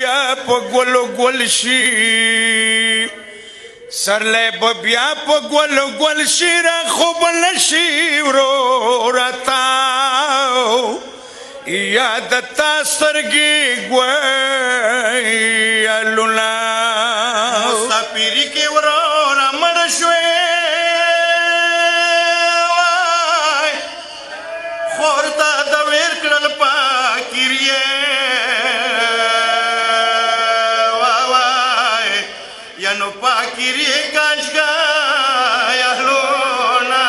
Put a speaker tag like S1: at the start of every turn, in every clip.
S1: بیا په ګلو ګل شي سرلی به بیا په ګلو ګل شي را خوب نشي وروره تاو یاد تا سترګې ګویلونه
S2: مسافري کې وروره مړ شوې وای خور ته د ویر کړل پاکیریې وای یا نو پاکیریې ګنجګا یهلونه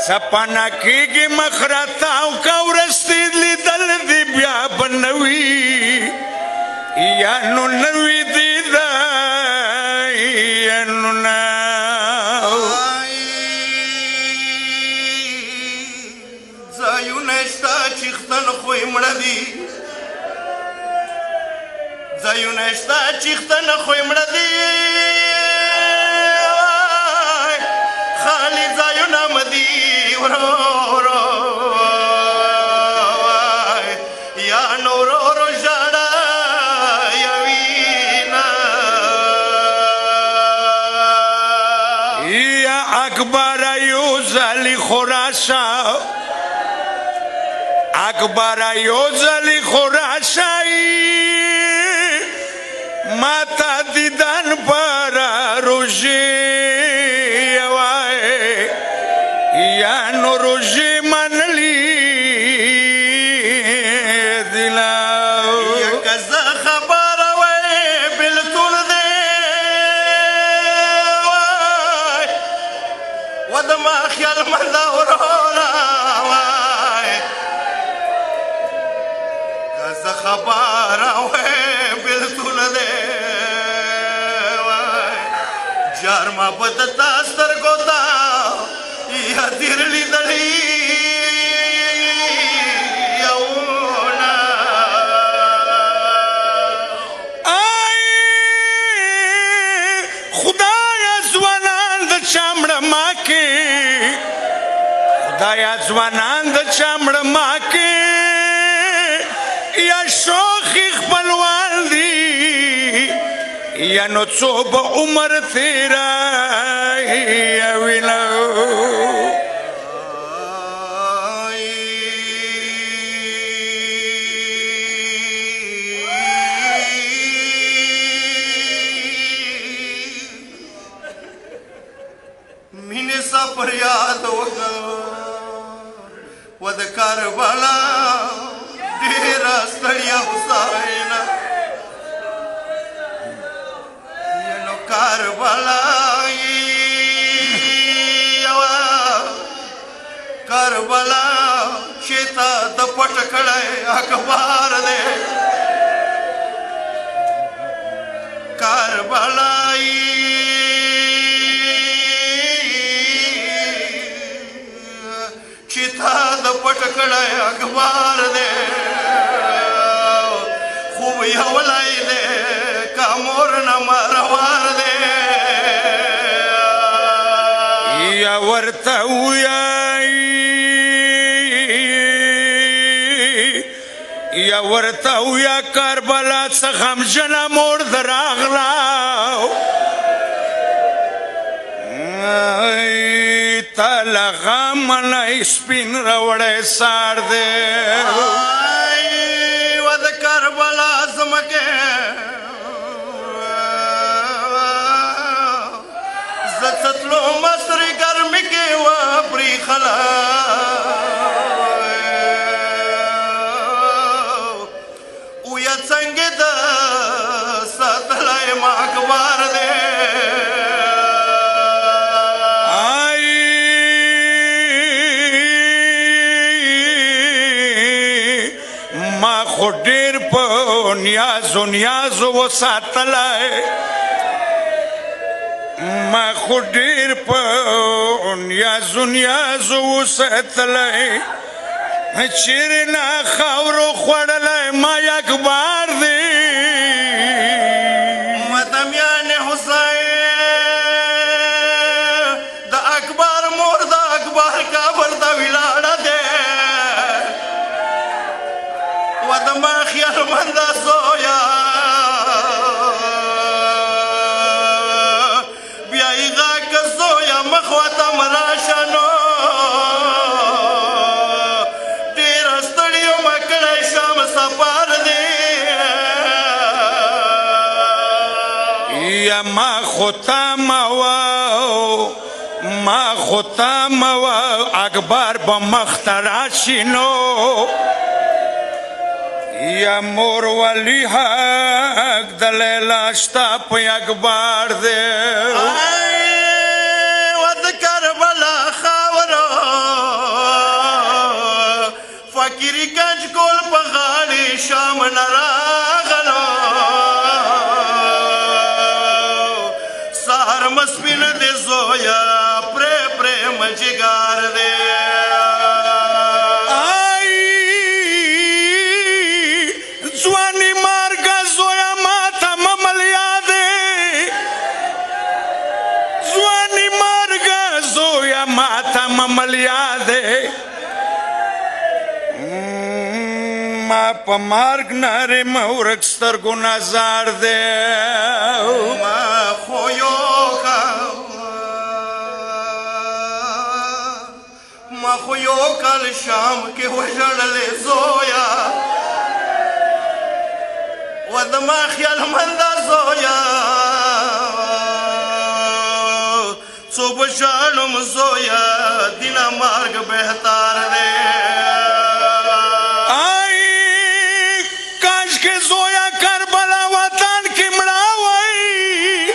S1: سپانا کېږي مخ راتاو کا ورستې لیدل دې بیا به نوي یا نو نوي دیدنونه
S2: ځایونه شته چې ختن خوی مړه دي ځایونه شته چې ختن خوی مړه دي خالي ځایونه مدي ورو یا نورو ژړا یوینا
S1: یا اکبر یو ځلې خوراشا اکبر یو ځلې خوراشای ماتا دیدن پر روژې یا نو روژې منلی دلاو
S2: یا که زه خبره وای بلتون دی وای و د ما خیال منده وروره وای که زه خبره وای بلتون دی وای جار ما به د تا سترګو ته یا تیر لیدلی یونا
S1: ای خدایا ځوانان د چمړه ماکې خدایا ځوانان د چمړه ماکې یا شوخي خپلوان دي یا نو څو به عمر تیرای وینو
S2: مینې سفر یاد وکړه و د کاربلا ډېره ستړیا حسینه نو کاربلا کربلا چې تا د پټ کړی اخبار دی کربلا چې تا د پټ کړی اخبار دی خوب یو لای دی کامور نه مروار دی
S1: یا ورته وایي یا ورته ویا کربلا څه غمجنه مور دراغلاو تا له غمه نه سپین راوړی سار دی
S2: و د کربلا ځمکې زه تتلو مصري ګرمې کې و پرېښله څنګه د ساتلای ما اخبار دی
S1: ای ما خو ډېر په نیازو وساتلی ما خو ډېر په نیازو وساتلی چیرې نه خاورو خوړلی ما اخبار دی
S2: مدمیان حسین د
S1: یا ما ختم و اکبر با مختراشینو یا مور ولی حق دلیل شتا په اکبر دی
S2: و د کربلا خاورو فقیری گنج کول په غاړې شام نه راغلو سهار مسپین د زویا پرې مجګار دی
S1: مملیا دے ما پا مارگ ناری مورک سترگو نظار دے
S2: ما خویو کل شام کے وژړل زویا و دما خیال مندا زویا سو بشانم زویا دینا مارگ بہتار دے
S1: آئی کاش کے زویا کربلا وطن کی مڑاوئی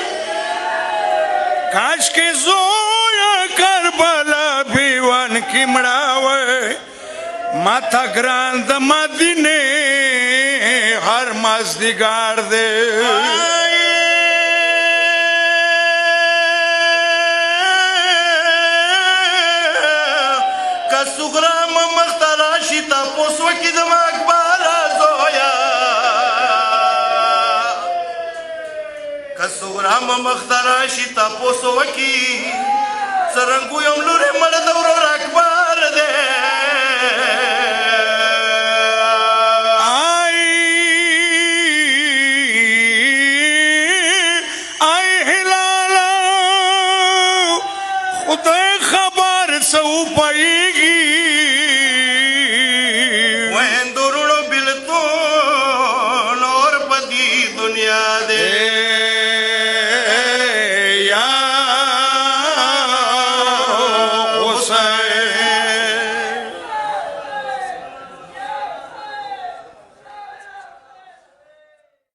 S1: کاش کے زویا کربلا بیوان کی مڑاوئی ماتا گراند مدینے ہر مازدیگار دے
S2: سغرام مختراشی تا پوسوکی دم اکبر زویا کسغرام مختراشی تا پوسوکی سرنگو یم لور مرد ورور اکبر دے
S1: آئی ہلالا خدای خبر سو پائی